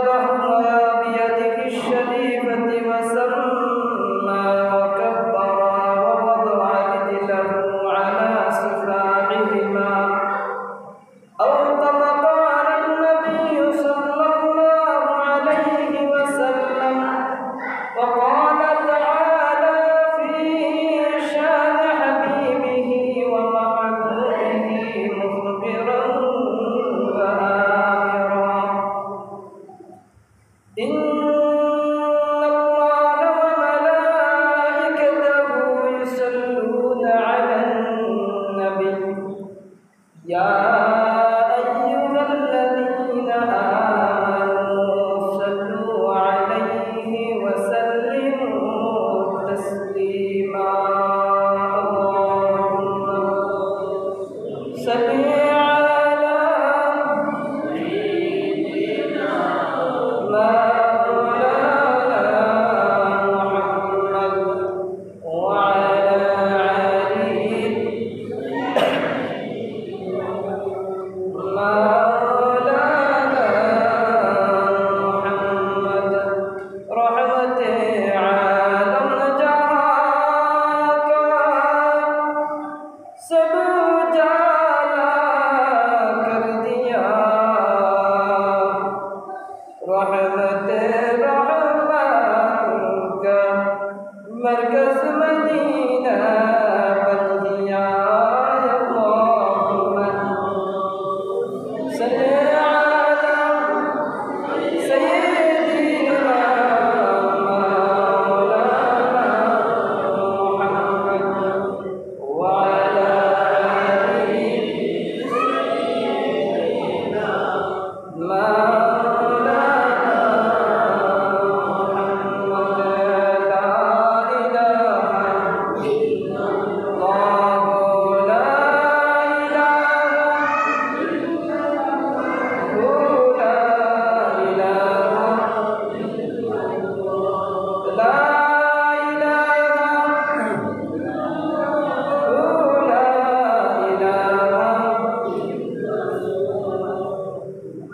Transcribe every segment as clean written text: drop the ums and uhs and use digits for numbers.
فذبحها بيده الشريفة وسمى وكبر ووضع رجله على سفاحهما أو كما قال النبي صلى الله عليه وسلم. وقال تعالى في شان حبيبه ومحبوبه مخبرا وآمرا: إن الله وملائكته يصلون على النبي يا أيها الذين آمنوا صلوا عليه وسلموا تسليما. اللهم صل على سيدنا مولانا محمد وعلى آله مولانا محمد رحمت عالم جہاں کا سب جالا کر دیا. رحمت رحمان کا مرکز مدینہ بن گیا. صلی علی سیدنا مولانا محمد وعلى آله سيدنا مولانا محمد.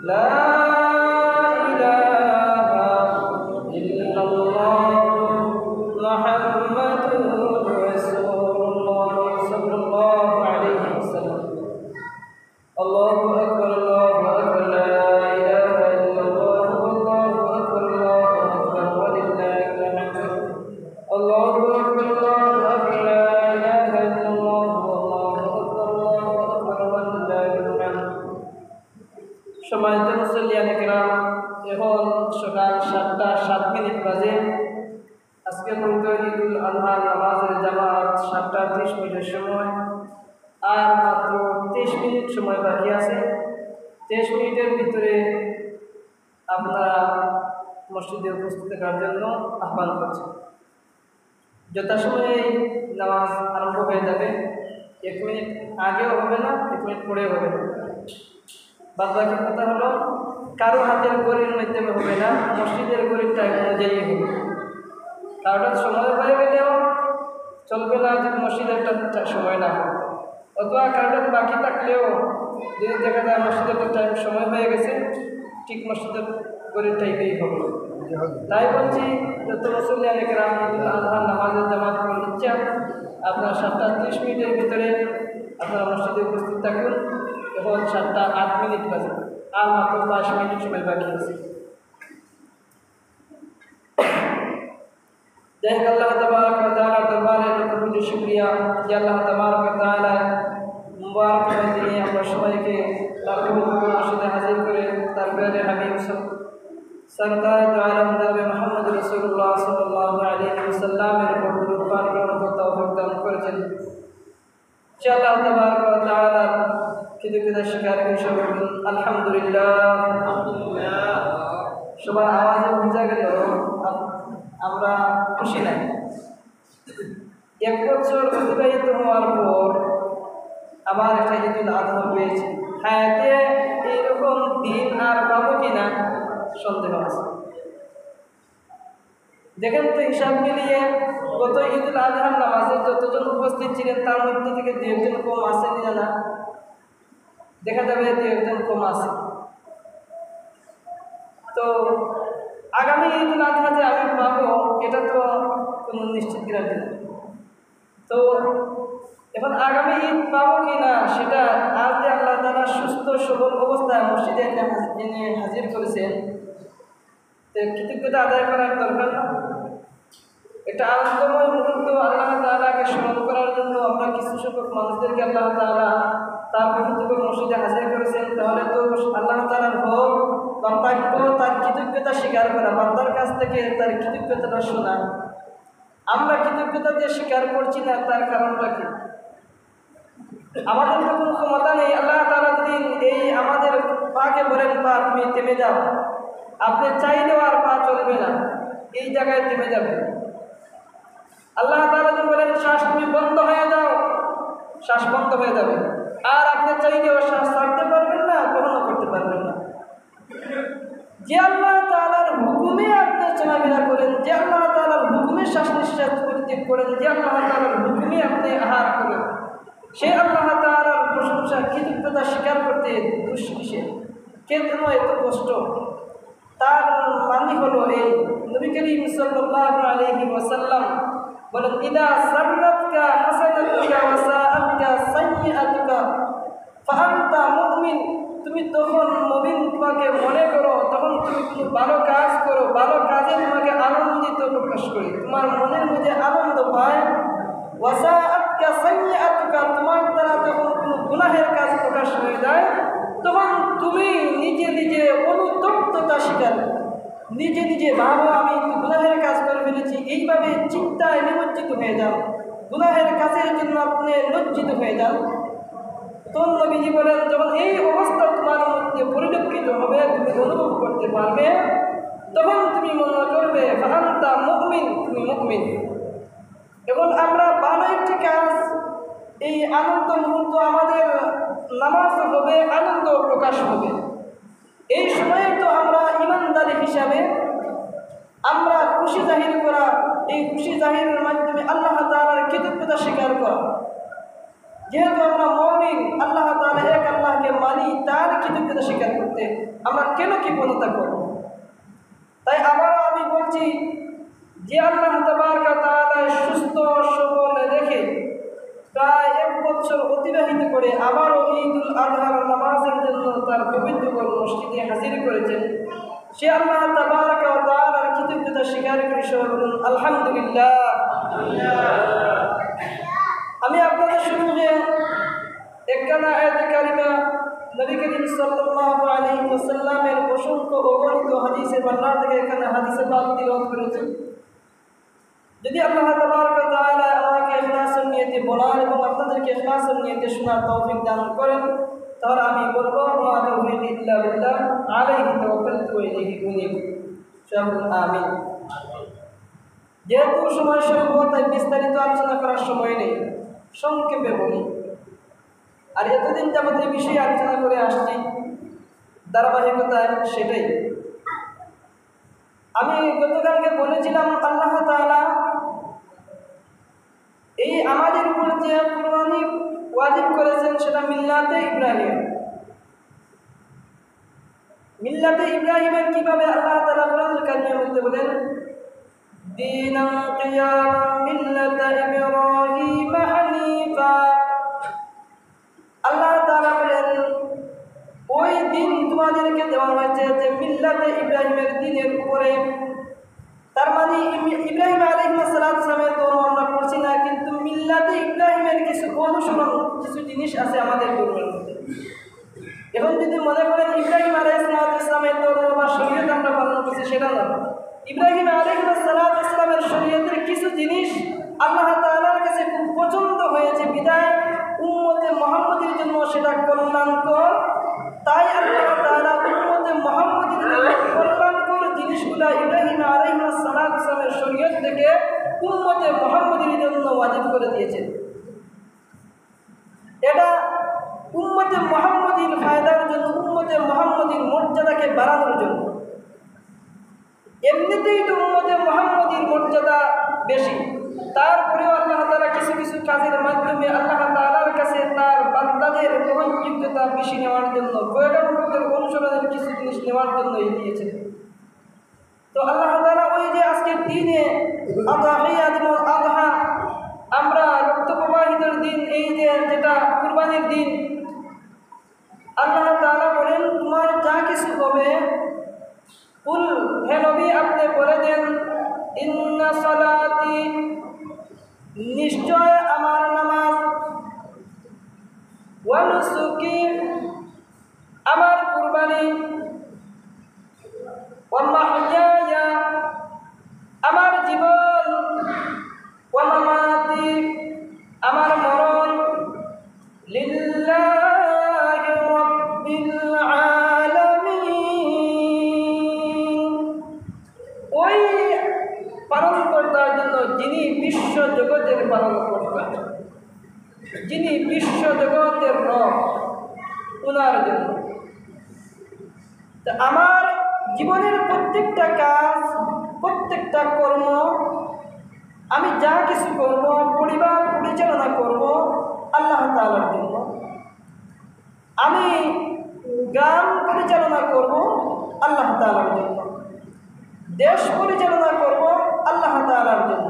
لا إله إلا الله لا সম্মানিত মুসল্লিয়ানে কেরাম, এখন সকাল 7:07 বাজে। আজকে পবিত্র ঈদুল আজহার নামাজের জামাত 7:30 সময়, আর মাত্র 23 মিনিট সময় বাকি আছে। 23 মিনিটের ভিতরে আপনারা মসজিদে উপস্থিত থাকার জন্য আহ্বান করছি। যথাসময়ে নামাজ আরম্ভ হয়ে যাবে। 1 মিনিট আগেও হবে না, 1 মিনিট পরেও হবে না। বাদ বাকি কথা হলো, কারো হাতের ঘড়ির মাধ্যমে হবে না, মসজিদের ঘড়ির টাইম অনুযায়ী হবে। কারোটা সময় হয়ে গেলেও চলবে না যদি মসজিদের সময় না হয়, অথবা কারোটা বাকি থাকলেও যদি দেখা যায় মসজিদের টাইম সময় হয়ে গেছে, ঠিক মসজিদের ঘড়ির টাইমেই হবে। তাই বলছি, যত মুসল্লিয়ানে কেরাম ঈদুল আজহার নামাজের জামাত করে ইচ্ছা, আপনার 7:30 ভিতরে আপনারা মসজিদে উপস্থিত থাকুন। এখন 7:08 বাজে, আর মাত্র 5 মিনিট সময় বাকি আছে। দেখ আল্লাহ তাবারক ওয়া তাআলার দরবারে কোটি শুকরিয়া যে আল্লাহ তাবারক ওয়া তাআলা মুবারক দিনে আমরা সবাইকে তার পবিত্র মসজিদে হাজির করে তার প্রিয় হাবিব সরদার দু আলম জনাবে মুহাম্মদ রাসূলুল্লাহ সাল্লাল্লাহু আলাইহি ওয়াসাল্লামের উপর দরুদ পাঠ করার তৌফিক দান করেছেন। ইনশাআল্লাহ তাবারক ওয়া তাআলা কৃতজ্ঞতা স্বীকার করে সবাই আলহামদুলিল্লাহ। সবার আওয়াজে বোঝা গেল আমরা খুশি নাই। 1 বছর অতিবাহিত হওয়ার পর আবার একটা ঈদুল আজহা পেয়েছি। হায়াতে এইরকম দিন আর পাবো কিনা সন্দেহ আছে। দেখেন তো, হিসাব মিলিয়ে গত ঈদুল আজহার নামাজে যতজন উপস্থিত ছিলেন তার মধ্যে থেকে 2 জন কম আসেন না, দেখা যাবে 2 জন কম আছে। তো আগামী ঈদুল আজহা যে আমি পাবো এটা তো কোনো নিশ্চিত গ্যারান্টি নেই। তো এখন আগামী ঈদ পাবো কি না সেটা আজ যে আল্লাহ তাআলা সুস্থ সবল অবস্থায় মসজিদে এনে হাজির করেছেন, তো কৃতজ্ঞতা আদায় করার দরকার না? এটা আনন্দময় মুহূর্ত আল্লাহ তাআলাকে স্মরণ করার জন্য আমরা কিছু সংখ্যক মানুষদেরকে আল্লাহ তাআলা তার পবিত্র মসজিদে হাজির করেছেন। তাহলে তো আল্লাহ তাআলার ভোগ বা প্রাপ্য তার কৃতজ্ঞতা স্বীকার করা, বান্দার কাছ থেকে তার কৃতজ্ঞতাটা শোনা। আমরা কৃতজ্ঞতা দিয়ে স্বীকার করছি না, তার কারণটা কি? আমাদের তো কোনো ক্ষমতা নেই। আল্লাহ তাআলা দিন এই আমাদের পাকে বলেন, পা তুমি থেমে যাও, আপনি চাইলেও আর পা চলবে না, এই জায়গায় থেমে যাবে। আল্লাহ তাআলা যদি বলেন শ্বাস তুমি বন্ধ হয়ে যাও, শ্বাস বন্ধ হয়ে যাবে, আর আপনি চাইলেও শ্বাস ছাড়তে পারবেন না, গ্রহণ করতে পারবেন না। যে আল্লাহ তাআলার হুকুমে আপনি চলাফেরা করেন, যে আল্লাহ তাআলার হুকুমে শ্বাস নিঃশ্বাস পরিত্যাগ করেন, যে আল্লাহ তাআলার হুকুমে আপনি আহার করেন, সে আল্লাহ তাআলার প্রশংসা কৃতজ্ঞতা স্বীকার করতে দুষ্কিসে কেন এত কষ্ট? তার মানে হলো এই, নবী করিম সাল্লাল্লাহু আলাইহি ওয়াসাল্লাম বলেন, ইদা সাররাতকা হাসানাতুকা ওয়া সাআতকা সাইয়্যাতুকা ফাআনতা মুমিন। তুমি তখন মুমিন, তোমাকে মনে করো তখন তুমি কোনো ভালো কাজ করো, ভালো কাজে তোমাকে আনন্দিত প্রকাশ করি, তোমার মনের মধ্যে আনন্দ পায়। ওয়া সাআতকা সাইয়্যাতুকা, তোমার দ্বারা যখন কোনো গুনাহের কাজ প্রকাশ হয়ে যায় তখন তুমি নিজে নিজে অনুতপ্ততা স্বীকার করো, নিজে নিজে ভাবো আমি গুনাহের কাজ করে ফেলেছি, এইভাবে চিন্তায় নিমজ্জিত হয়ে যাও, গুনাহের কাজের জন্য আপনি লজ্জিত হয়ে যান। তখন নবীজি বলেন, যখন এই অবস্থা তোমার মধ্যে পরিলক্ষিত হবে, তুমি অনুভব করতে পারবে, তখন তুমি মনে করবে ফাআনতা মুমিন, তুমি মুমিন। এবং আমরা ভালো একটি কাজ, এই আনন্দ মুহূর্ত আমাদের নামাজ হবে, আনন্দ প্রকাশ হবে। এই সময়ে তো আমরা ইমানদারি হিসাবে আমরা খুশি জাহির করা, এই খুশি জাহিরের মাধ্যমে আল্লাহ তাআলার কৃতজ্ঞতা স্বীকার করা। যেহেতু আমরা মুমিন, আল্লাহ তাআলা এক আল্লাহকে মানি, তার কৃতজ্ঞতা স্বীকার করতে আমরা কেন কৃপণতা করব? তাই আবারও আমি বলছি, যে আল্লাহ তাবারকা তাআলা সুস্থ সবল রেখে প্রায় 1 বছর অতিবাহিত করে আবারও ঈদুল আজহার নামাজের জন্য তার পবিত্র মসজিদে হাজির করেছেন, সে আল্লাহ তাবারকা তাআলার কৃতজ্ঞতা স্বীকার করে সবাই বলুন আলহামদুলিল্লাহ। আমি আপনাদের সঙ্গে একখানা আয়াতে কারিমা নবী করিম সাল্লাল্লাহু আলাইহি ওয়াসাল্লামের অসংখ্য অগণিত হাদিসের ভান্ডার থেকে এখানে হাদিসে পাক তিলাওয়াত করেছি। যদি আল্লাহ তাবারকা তাআলা আমাকে ইখলাসের নিয়তে বলার এবং আপনাদেরকে ইখলাসের নিয়তে শোনার তৌফিক দান করেন, তাহলে আমি বলবো মা তাওফীকি ইল্লা বিল্লাহ, আলাইহি তাওয়াক্কালতু ওয়া ইলাইহি উনীব। আমিন। যেহেতু সময় স্বল্প, তাই বিস্তারিত আলোচনা করার সময় নেই, সংক্ষেপে বলি। আর এতদিন যাবত এই বিষয়ে আলোচনা করে আসছি, ধারাবাহিকতায় সেটাই। আমি গতকালকে বলেছিলাম আল্লাহ তাআলা এই আমাদের উপর যে কুরবানি ওয়াজিব করেছেন সেটা মিল্লাতে ইব্রাহিম। মিল্লাতে ইব্রাহিমের কিভাবে আল্লাহ তাআলা কোরআনুল কারীমের মধ্যে বলেন, দীনান কিয়ামান মিল্লাতা ইব্রাহিম হানিফা। আল্লাহ তাআলা বলেন ওই দিন তোমাদেরকে দেওয়া হয়েছে যে মিল্লাতে ইব্রাহিমের দিনের উপরে। তার মানে ইব্রাহিম আলাইহিস সালামের তো আমরা পড়ছি না, কিন্তু মিল্লাতে ইব্রাহিমের কিছু অনুসরণ, কিছু জিনিস আছে আমাদের ধর্মের মধ্যে। এখন যদি মনে করেন ইব্রাহিম আলাইহিস সালামের ধর্ম বা শরীয়ত আমরা পালন করছি, সেটা না। ইব্রাহিম আলাইহিস সালামের শরীয়তের কিছু জিনিস আল্লাহ তাআলার কাছে খুব পছন্দ হয়েছে, বিদায় উম্মতে মুহাম্মদের জন্য সেটা কল্যাণকর। তাই আল্লাহ তাআলা উম্মতে মুহাম্মদের জন্য কল্যাণকর জিনিসগুলো ইব্রাহিম আলাইহিস সালামের শরীয়ত থেকে উম্মতে মুহাম্মদের জন্য ওয়াজিব করে দিয়েছেন। এটা উম্মতে মুহাম্মদীর ফায়দার জন্য, উম্মতে মুহাম্মদীর মর্যাদাকে বাড়ানোর জন্য। এমনিতেই তো উম্মতে মুহাম্মদীর মর্যাদা বেশি, তারপরেও আল্লাহ তাআলা কিছু কিছু কাজের মাধ্যমে আল্লাহ তাআলার কাছে তার বান্দাদের গ্রহণযোগ্যতা বেশি নেওয়ার জন্য, পয়গম্বরদের অনুসরণের কিছু জিনিস নেওয়ার জন্য দিয়েছেন। তো আল্লাহ তাআলা ওই যে আজকের দিনে আযহা আমরা রক্ত প্রবাহিতের দিন, এই যে যেটা কুরবানির দিন, আল্লাহ তাআলা বলেন তোমার যা কিছু হবে, কুল হে নবী আপনি বলে দেন, ইন্না সালাতি নিশ্চয় আমার নামাজ, ওয়া নুসুকি আমার কুরবানি, ওয়া মাহইয়ায়া আমার জীবন, ওয়া মামাতি আমার মরণ, লিল্লাহি রাব্বিল আলামিন ওই পালনকর্তার জন্য যিনি বিশ্ব জগতের পালনকর্তা, যিনি বিশ্ব জগতের রব, ওনার জন্য। তা আমার জীবনের প্রত্যেকটা কাজ, প্রত্যেকটা কর্ম, আমি যা কিছু করব, পরিবার পরিচালনা করব আল্লাহ তাআলার জন্য। আমি গ্রাম পরিচালনা করব আল্লাহ তাআলার জন্য, দেশ পরিচালনা করব আল্লাহ তাআলার জন্য।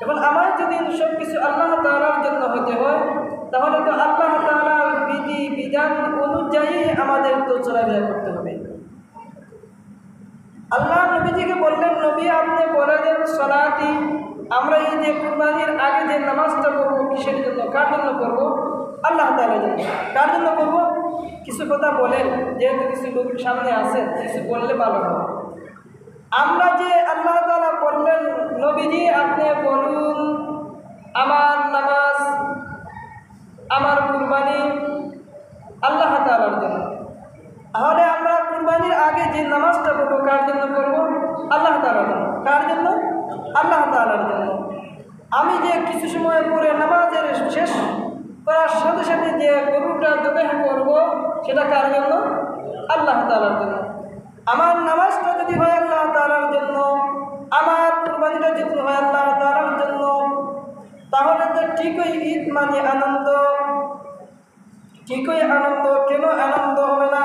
এখন আমার যদি সব কিছু আল্লাহ তাআলার জন্য হতে হয়, তাহলে তো আল্লাহ তাআলার বিধি বিধান অনুযায়ী আমাদের তো চলাফেরা করতে হবে। আল্লাহ নবীজিকে বললেন, নবী আপনি বলে দেন সালাতি, আমরা এই যে কুরবানির আগে যে নামাজটা করবো কিসের জন্য, কার জন্য করবো? আল্লাহ তাআলার জন্য। কার জন্য করবো? কিছু কথা বলেন, যেহেতু কিছু লোক সামনে আছে, কিছু বললে ভালো হবে। আমরা যে আল্লাহ তাআলা বললেন নবীজি আপনি বলুন আমার নামাজ, আমার কুরবানি আল্লাহ তাআলার জন্য। তাহলে আমরা কুরবানির আগে যে নামাজটা করবো কার জন্য করবো? আল্লাহ তাআলার জন্য। কার জন্য? আল্লাহ তাআলার জন্য। আমি যে কিছু সময় পরে নামাজের শেষ করার সাথে সাথে যে গরুটা জবাহ করব, সেটা কার জন্য? আল্লাহ তাআলার জন্য। আমার নামাজটা যদি হয় আল্লাহ তাআলার জন্য, আমার কুরবানিটা যদি হয় আল্লাহ তাআলার জন্য, তাহলে তো ঠিকই ঈদ মানে আনন্দ, ঠিকই আনন্দ। কেন আনন্দ হবে না?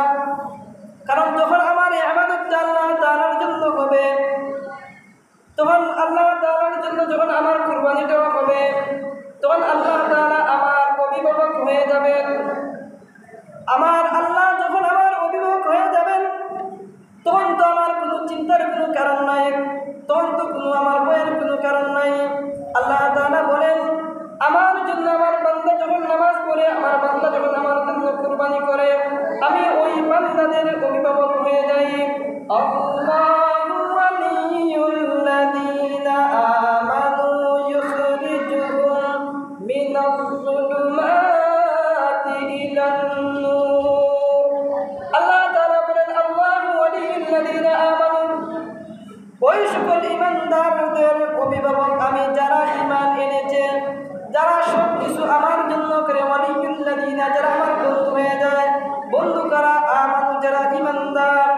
কারণ যখন আমার এই ইবাদতটা আল্লাহ তাআলার জন্য হবে, তখন আল্লাহ তাআলার জন্য যখন আমার কুরবানিটা হবে, তখন আল্লাহ তাআলা আমার অভিভাবক হয়ে যাবেন। আমার আল্লাহ যখন আমার অভিভাবক হয়ে যাবেন, তখন তো আমার কোনো চিন্তার কোনো কারণ নাই, তখন তো কোনো আমার ভয়ের কোনো কারণ নাই। আল্লাহ তাআলা বলেন আমার জন্য আমার বান্দা যখন নামাজ পড়ে, আমার বান্দা যখন আমার জন্য কুরবানি করে, আমি ওই বান্দাদের অভিভাবক হয়ে যাই। আল্লাহু ওয়ালিয়ুল্লাযীনা আমানু ইউখরিজুহুম মিনাজ-যুলুমাতি ইলান-নূর। আল্লাহ তাআলা বলেন আল্লাহু ওয়ালিয়ুল্লাযীনা আমানু, ওই সকল ঈমানদারদের অভিভাবক আমি, যারা ঈমান এনেছে, যারা সব কিছু আমার জন্য করে, ওয়ালিয়ুল্লাযীনা যারা আমার বন্ধু হয়ে যায়। বন্ধু কারা? আমানু যারা ঈমানদার।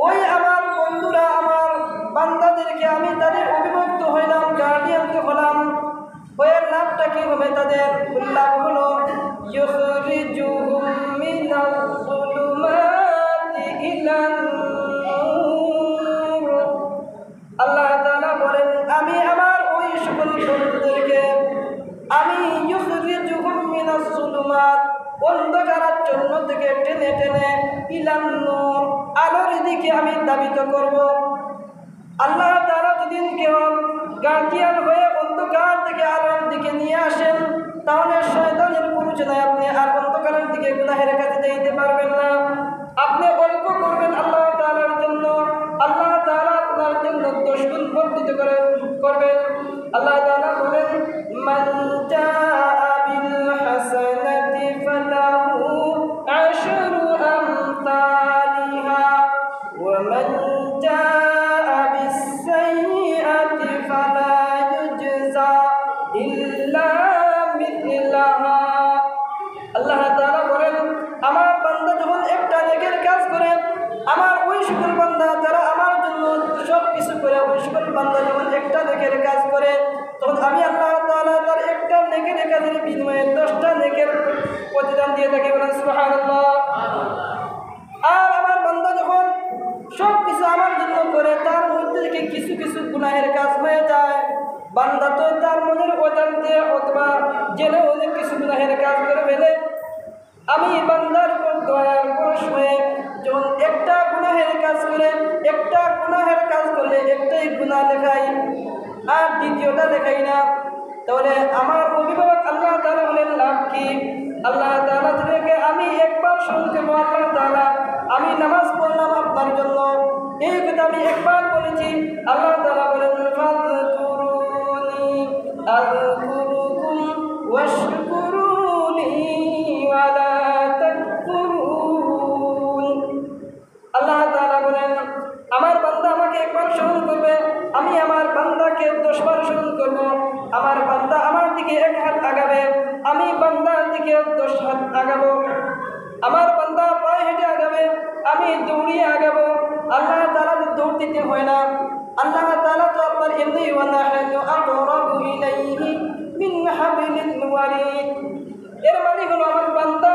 ওই আমার বন্ধুরা আমার বান্দাদেরকে আমি তাদের অভিভাবক হইলাম, গার্ডিয়ান হলাম। হয়ে লাভটা কি হবে? তাদের লাভ হলো ইউখরিজুহুম মিনাজ-যুলুমাতি ইলান-নূর। আল্লাহ তাআলা বলেন আমি আমার ওই সকল বন্ধুদেরকে আমি ইউখরিজুহুম মিনাজ-যুলুমাত অন্ধকারাচ্ছন্ন থেকে টেনে টেনে ইলান-নূর আলোর দিকে আমি ধাবিত করব। আল্লাহ তাআলা যদি কেউ গার্ডিয়ান হয়ে অন্ধকার থেকে আলোর দিকে নিয়ে আসেন, তাহলে শয়তানের প্ররোচনায় আপনি আর অন্ধকারের দিকে গুনাহের কাছে যেতে পারবেন না। আপনি অল্প করবেন আল্লাহ তাআলার জন্য, আল্লাহ তাআলা আপনার জন্য 10 গুণ বর্ধিত করবেন। আল্লাহ তাআলা বলেন মান জাআ বিল হাসানাতি ফালাহু আশরু আমসালিহা ওয়া মান জাআ বিস সাইয়্যাতি ফালা ইউজজা ইল্লা মিথলাহা। আল্লাহ তাআলা বলেন আমার বান্দা যখন একটা নেকের কাজ করে, আমার ওই সকল বান্দা যারা আমার জন্য সব কিছু করে, ওই সকল বান্দা যখন একটা নেকের কাজ করে, তখন আমি আল্লাহ তাআলা তার একটা নেকের কাজের বিনিময়ে 10টা নেকের প্রতিদান দিয়ে থাকি। বলেন সুবহানাল্লাহ। আর আমার বান্দা যখন সব কিছু আমার জন্য করে, তার কিছু কিছু গুনাহের কাজ হয়ে যায়, বান্দা তো তার মনের অজান্তে অথবা জেনে অনেক কিছু গুনাহের কাজ করে ফেলে, আমি বান্দার উপর দয়ার পরশ হয়ে যখন একটা গুনাহের কাজ করলে একটাই গুনাহ লেখাই আর দ্বিতীয়টা লেখাই না, তাহলে আমার অভিভাবক আল্লাহ তাআলা বলেন লাভ কি? আল্লাহ তাআলা থেকে আমি একবার শুনতে আল্লাহ তাআলা আমি নামাজ পড়লাম আপনার জন্য, এই কথা আমি একবার বলেছি, আল্লাহ তাআলা বলেন ফাযকুরুনি আযকুরুকুম ওয়াশকুরুনি ওয়ালা তাকফুরুন। আল্লাহ তাআলা বলেন আমার বান্দা আমাকে একবার স্মরণ করবে, আমি আমার বান্দাকে 10 বার স্মরণ করব। আমার বান্দা আমার দিকে 1 হাত আগাবে, আমি বান্দার দিকে 10 হাত আগাবো। আমার বান্দা পায়ে হেঁটে আগাবে, আমি দৌড়িয়ে আগাবো। আল্লাহ তাআলা তো দৌড় দিতে হয় না, আল্লাহ তাআলা তো আপনার এমনি ওয়ানাহনু আকরাবু ইলাইহি মিন হাবলিল ওয়ারিদ। এর মানে হলো আমার বান্দা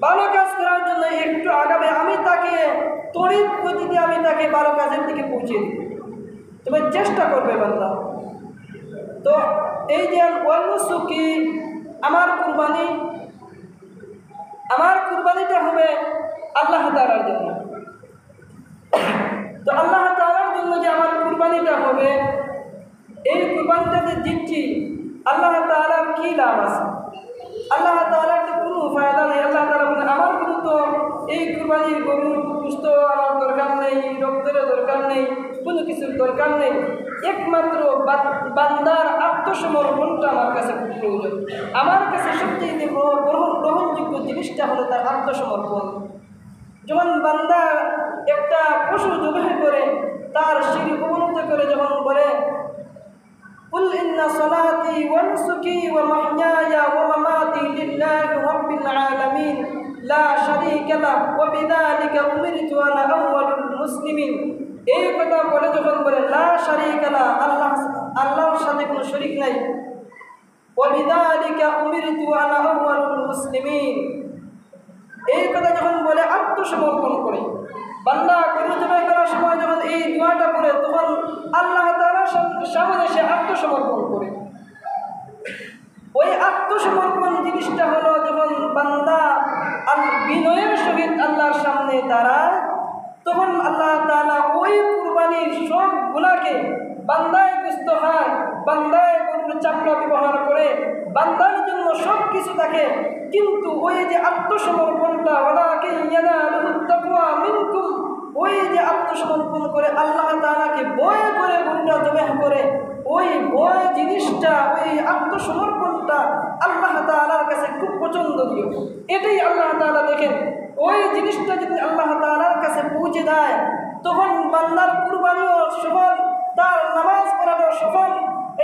ভালো কাজ করার জন্য একটু আগাবে, আমি তাকে তড়িৎ গতিতে আমি তাকে ভালো কাজের দিকে পৌঁছে দিই, তবে চেষ্টা করবে বান্দা। তো এই যে ওয়ানুসুকি আমার কুরবানিটা হবে আল্লাহ তাআলার জন্য। তো আল্লাহ তাআলার জন্য যে আমার কুরবানিটা হবে, এই কুরবানিটা যে দিচ্ছি আল্লাহ তাআলার কি লাভ আছে? আল্লাহ তাআলার তো কোনো ফায়দা নেই। আল্লাহ তাআলা বলেন আমার কোনো তো এই কুরবানির গরুর গোশত আমার দরকার নেই, রক্তের দরকার নেই, কোনো কিছুর দরকার নেই, একমাত্র বান্দার আত্মসমর্পণটা আমার কাছে খুব প্রয়োজন। আমার কাছে সবচেয়ে গ্রহণযোগ্য জিনিসটা হলো তার আত্মসমর্পণ। যখন বান্দা একটা পশু জবাহ করে তার শির অবনত করে যখন বলে কুল ইন্না সলাতি ওয়া নুসুকি ওয়া মাহইয়ায়া ওয়া মামাতি লিল্লাহি রাব্বিল আলামিন লা শারীকা লাহু ওয়া বিযালিকা উমিরতু আনা আউওয়ালুল মুসলিমিন। এই কথা বলে যখন বলে লা শারীকা লাহু, আল্লাহর সাথে কোনো শরীক নাই, ওয়া বিযালিকা উমিরতু আনা আউওয়ালুল মুসলিমিন, এই কথা যখন বলে আত্মসমর্পণ করে বান্দা গরু জবাই করার সময় যখন এই দোয়াটা পড়ে তখন আল্লাহ তাআলার সামনে সে আত্মসমর্পণ করে। ওই আত্মসমর্পণ জিনিসটা হলো যখন বান্দা বিনয়ের সহিত আল্লাহর সামনে দাঁড়ায়, তখন আল্লাহ তাআলা ওই কুরবানির সব গুনাহকে বান্দায় বুঝত হয়, বান্দায় গরুর চামড়া ব্যবহার করে বান্দার জন্য সব কিছু থাকে, কিন্তু ওই যে আত্মসমর্পণটা ওয়ালাকিন ইয়ানালুহুত তাকওয়া মিনকুম, ওই যে আত্মসমর্পণ করে আল্লাহ তাআলাকে ভয় করে গরুটা জবাহ করে, ওই ভয় জিনিসটা ওই আত্মসমর্পণটা আল্লাহ তাআলার কাছে খুব পছন্দনীয়। এটাই আল্লাহ তাআলা দেখেন, ওই জিনিসটা যদি আল্লাহ তাআলার কাছে পৌঁছে দেয় তখন বান্দার কুরবানিও সফল, তার নামাজ পড়ানো সফল।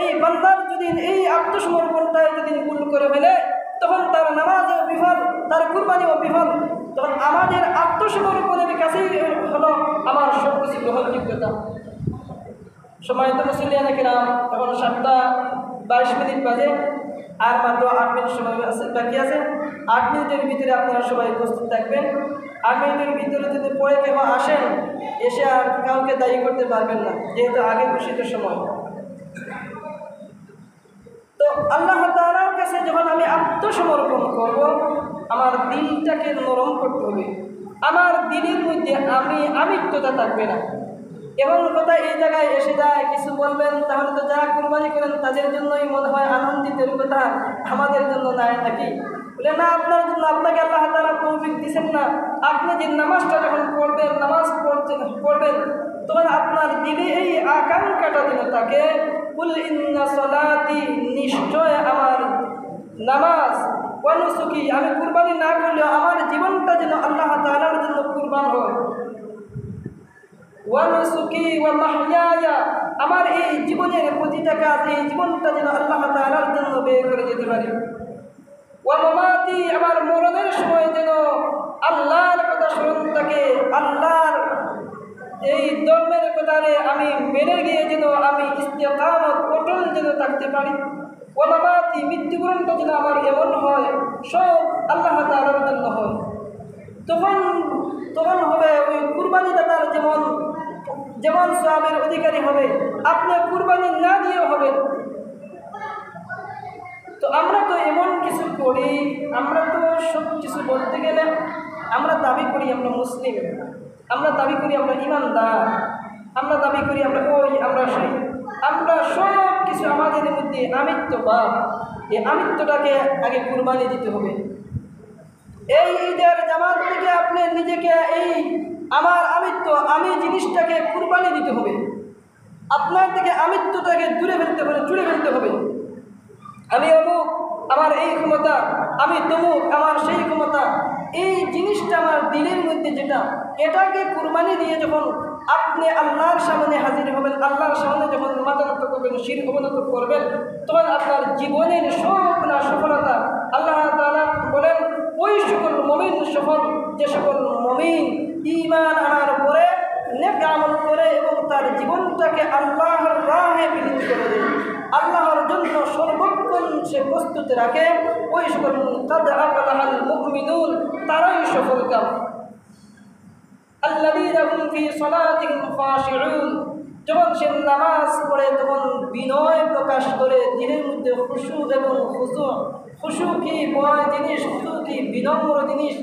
এই বান্দার যদি এই আত্মসমর্পণটায় যদি ভুল করে ফেলে তখন তার নামাজও বিফল, তার কুরবানিও বিফল। তখন আমাদের আত্মসমর্পণের কাছেই হলো আমার সব কিছু গ্রহণযোগ্যতা। সময় তো মুসলিয়ানা কিরাম, এখন 7:22 বাজে, আর মাত্র 8 মিনিট সময় বাকি আছে। 8 মিনিটের ভিতরে আপনারা সবাই উপস্থিত থাকবেন। 8 মিনিটের ভিতরে যদি পরে কেউ আসেন, এসে আর কাউকে দায়ী করতে পারবেন না, যেহেতু আগে ঘোষিত সময়। তো আল্লাহ তাআলার কাছে যখন আমি আত্মসমর্পণ করব, আমার দিলটাকে নরম করতে হবে, আমার দিলের মধ্যে আমিত্বতা থাকবে না। এখন কথা এই জায়গায় এসে যায়, কিছু বলবেন তাহলে তো যারা কুরবানি করেন তাদের জন্যই মনে হয় আনন্দিতের কথা, আমাদের জন্য নাই নাকি? বলে না, আপনার জন্য, আপনাকে আল্লাহ তাআলা তৌফিক দিচ্ছেন না। আপনি যে নামাজটা যখন পড়বেন, নামাজ পড়বেন তখন আপনার দিলে এই আকাঙ্ক্ষাটা যেন থাকে, কুল ইন্না সলাতি, নিশ্চয় আমার নামাজ, ওয়া নুসুকি, আমি কুরবানি না করলেও আমার জীবনটা যেন আল্লাহ তাআলার জন্য কুরবান হয়, ওয়া নুসুকি ওয়া মাহইয়ায়া, আমার এই জীবনের প্রতিটা কাজ, এই জীবনটা যেন আল্লাহ তাআলার জন্য ব্যয় করে যেতে পারি, ওয়া মামাতি, আমার মরণের সময় যেন আল্লাহর কথা স্মরণ থাকে, আল্লাহর এই ধর্মের কথারে আমি মেনে গিয়ে যেন আমি ইস্তেকামত অটল যেন থাকতে পারি, ওয়া মামাতি, মৃত্যুবরণটা যেন আমার এমন হয় সব আল্লাহ তাআলার জন্য হয়। তখন হবে ওই কুরবানিটা তার যেমন যেমন সওয়াবের অধিকারী হবে, আপনি কুরবানি না দিয়েও হবে। তো আমরা তো এমন কিছু করি, আমরা তো সব কিছু বলতে গেলে আমরা দাবি করি আমরা মুসলিম, আমরা দাবি করি আমরা ইমানদার, আমরা দাবি করি আমরা আমরা সেই, আমরা সব কিছু আমাদের মধ্যে আমিত্ববাদ, এই আমিত্বটাকে আগে কুরবানি দিতে হবে। এই ঈদের জামাত থেকে আপনি নিজেকে এই আমার আমিত্ব, আমি জিনিসটাকে কুরবানি দিতে হবে। আপনার থেকে আমিত্বটাকে দূরে ফেলতে হবে, জুড়ে ফেলতে হবে। আমি অমুক, আমার এই ক্ষমতা, আমি তমুক, আমার সেই ক্ষমতা, এই জিনিসটা আমার দিলের মধ্যে যেটা, এটাকে কুরবানি দিয়ে যখন আপনি আল্লাহর সামনে হাজির হবেন, আল্লাহর সামনে যখন মাথা নত করবেন, শির অবনত করবেন, তখন আপনার জীবনের সব না সফলতা আল্লাহ তাআলা বলেন ওই সকল মুমিন সফল, যে সকল মুমিন ঈমান আনার পরে নেক আমল করে এবং তার জীবনটাকে আল্লাহর রাহে বিলীন করে দেয়, আল্লাহর জন্য সর্বক্ষণ সে প্রস্তুত রাখে, ওই সকল কাদ আফলাহাল মুমিনুন, তারাই সফল কাম। আল্লাযীনা হুম ফি সালাতিহিম খাশিউন, যখন সে নামাজ পড়ে তখন বিনয় প্রকাশ করে, দিনের মধ্যে খুশু এবং খুশু। খুশু কি বয় জিনিস, খুশু কি বিনম্র জিনিস।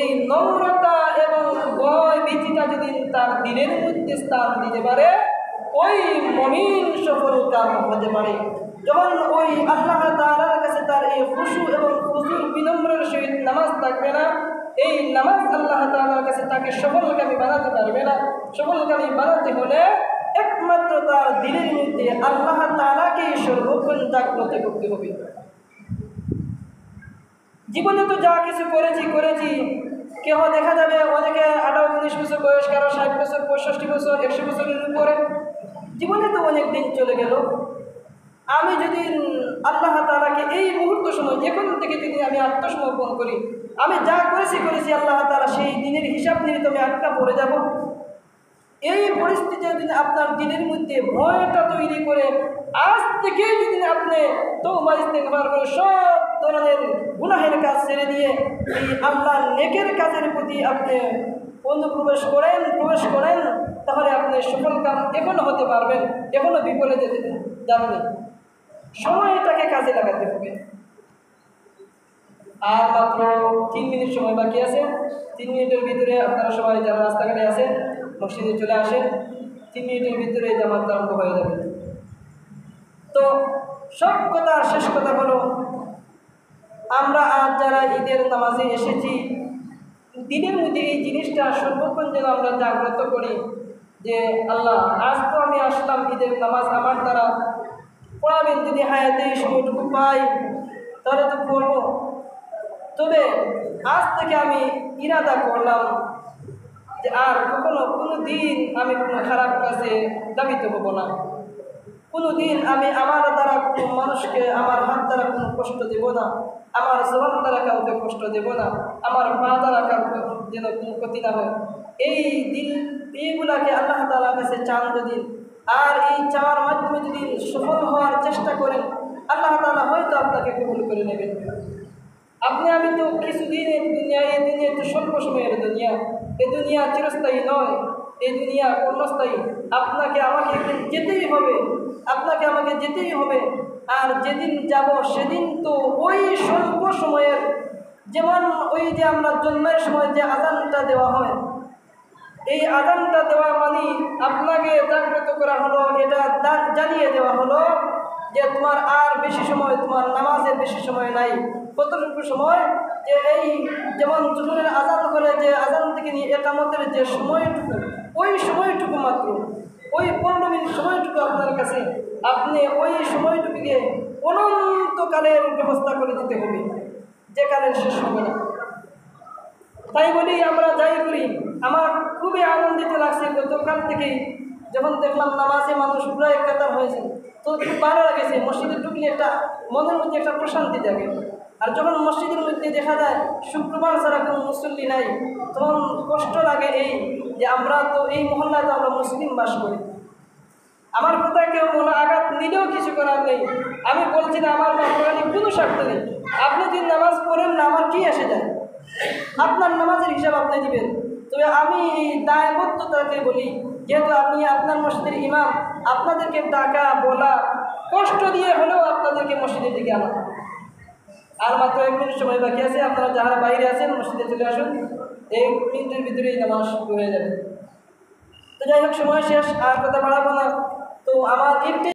এই নম্রতা এবং ভয় ভীতিটা যদি তার দিনের মধ্যে স্থান দিতে পারে, ওই মুমিন সফল কাম হতে পারে। যখন ওই আল্লাহ তাআলার কাছে তার এই খুশু এবং খুশুর বিনম্রের সহিত নামাজ থাকবে না, এই নামাজ আল্লাহ তাআলার কাছে তাকে সফলকামী বানাতে পারবে না। সফলকামী বানাতে হলে একমাত্র তার দিলের মধ্যে আল্লাহ তাআলাকে সর্বক্ষণ জাগ্রত করতে হবে। জীবনে তো যা কিছু করেছি, কেউ দেখা যাবে অনেকে 18-19 বছর বয়স, কারো 60 বছর, 65 বছর, 100 বছরের উপরে, জীবনে তো অনেক দিন চলে গেল। আমি যদি আল্লাহ তাআলাকে এই মুহূর্ত সময় এখন থেকে যদি আমি আত্মসমর্পণ করি, আমি যা করেছি আল্লাহ তাআলা সেই দিনের হিসাব নিয়ে তো আমি আটকা পড়ে যাব। এই পরিস্থিতিতে যদি আপনার দিনের মধ্যে ভয়টা তৈরি করে আজ থেকেই যদি আপনি তওবা ইস্তেগফার করে সব ধরনের গুনাহের কাজ ছেড়ে দিয়ে এই আল্লাহর নেকের কাজের প্রতি আপনি প্রবেশ করেন, তাহলে আপনি সফল কাম এখনো হতে পারবেন, এখনো বিপদে যেতে যাবেন। সময়টাকে কাজে লাগাতে হবে। আর মাত্র 3 মিনিট সময় বাকি আছে। 3 মিনিটের ভিতরে আপনারা সবাই যারা রাস্তাঘাটে আছেন মসজিদে চলে আসেন। 3 মিনিটের ভিতরে জামাত আরম্ভ হয়ে যাবে। তো সব কথা শেষ কথা হলো, আমরা আজ যারা ঈদের নামাজে এসেছি, দিনের মধ্যে এই জিনিসটা সর্বক্ষণ যেন আমরা জাগ্রত করি যে আল্লাহ আজ তো আমি আসলাম, ঈদের নামাজ আমার দ্বারা পড়াবেন, যদি হায়াতে এই সময়টুকু পাই তাহলে তো পড়বো। তবে আজ থেকে আমি ইরাদা করলাম যে আর কোনো দিন আমি কোনো খারাপ কাজে দাবিত হব না, কোনো দিন আমি আমার দ্বারা কোনো মানুষকে আমার হাত দ্বারা কোনো কষ্ট দেব না, আমার জবান দ্বারা কাউকে কষ্ট দেব না, আমার পা দ্বারা কাউকে যেন কোনো ক্ষতি না হয়। এই দিন এইগুলাকে আল্লাহ তাআলার কাছে চান যদি, আর এই চাওয়ার মাধ্যমে যদি সফল হওয়ার চেষ্টা করেন, আল্লাহ তাআলা হয়তো আপনাকে কবুল করে নেবেন। আপনি আমি তো কিছুদিনের দুনিয়া, এই দুনিয়া তো স্বল্প সময়ের দুনিয়া, এই দুনিয়া চিরস্থায়ী নয়, এই দুনিয়া ক্ষণস্থায়ী। আপনাকে আমাকে যেতেই হবে, আর যেদিন যাব সেদিন তো ওই স্বল্প সময়ের, যেমন ওই যে আমরা জন্মের সময় যে আযানটা দেওয়া হয়, এই আযানটা দেওয়া মানে আপনাকে জাগ্রত করা হলো, এটা জানিয়ে দেওয়া হলো যে তোমার আর বেশি সময়, তোমার নামাজের বেশি সময় নাই। কতটুকু সময়, যে এই যেমন জোহরের আযান করে যে আযান থেকে নিয়ে ইকামতের যে সময়টুকু, ওই সময়টুকু মাত্র, ওই 15 মিনিট সময়টুকু আপনার কাছে, আপনি ওই সময়টুকুকে অনন্তকালের ব্যবস্থা করে দিতে হবে, যে কালের শেষ হবে না। তাই বলি আমরা যাই করি, আমার খুবই আনন্দিত লাগছে গতকাল থেকেই যখন দেখলাম নামাজে মানুষ পুরো একতার হয়েছে, তো খুব ভালো লাগেছে। মসজিদে ঢুকলে একটা মনের মধ্যে একটা প্রশান্তি থাকে। আর যখন মসজিদের মধ্যে দেখা যায় শুক্রবার ছাড়া কোনো মুসল্লি নাই, তখন কষ্ট লাগে এই যে আমরা তো এই মহল্লায় তো আমরা মুসলিম বাস করি। আমার কোথায় কেউ মনে আঘাত নিলেও কিছু করার নেই। আমি বলছি না আমার কোরআনে কোনো স্বার্থ নেই। আপনি যদি নামাজ পড়েন না, আমার কি আসে যায়? আপনার নামাজের হিসাব আপনি দিবেন, তবে আমি দায়বদ্ধতাকে বলি, যেহেতু আপনি আপনার মসজিদের ইমাম, আপনাদেরকে ডাকা বলা, কষ্ট দিয়ে হলেও আপনাদেরকে মসজিদের দিকে আনা। আর মাত্র 1 মিনিট সময় বাকি আছে, আপনারা যারা বাইরে আছেন মসজিদে চলে আসুন, 1 মিনিটের ভিতরেই নামাজ শুরু হয়ে যাবে। তো যাই হোক, সময় শেষ, আর কথা বাড়াবো না। তো আমার একটি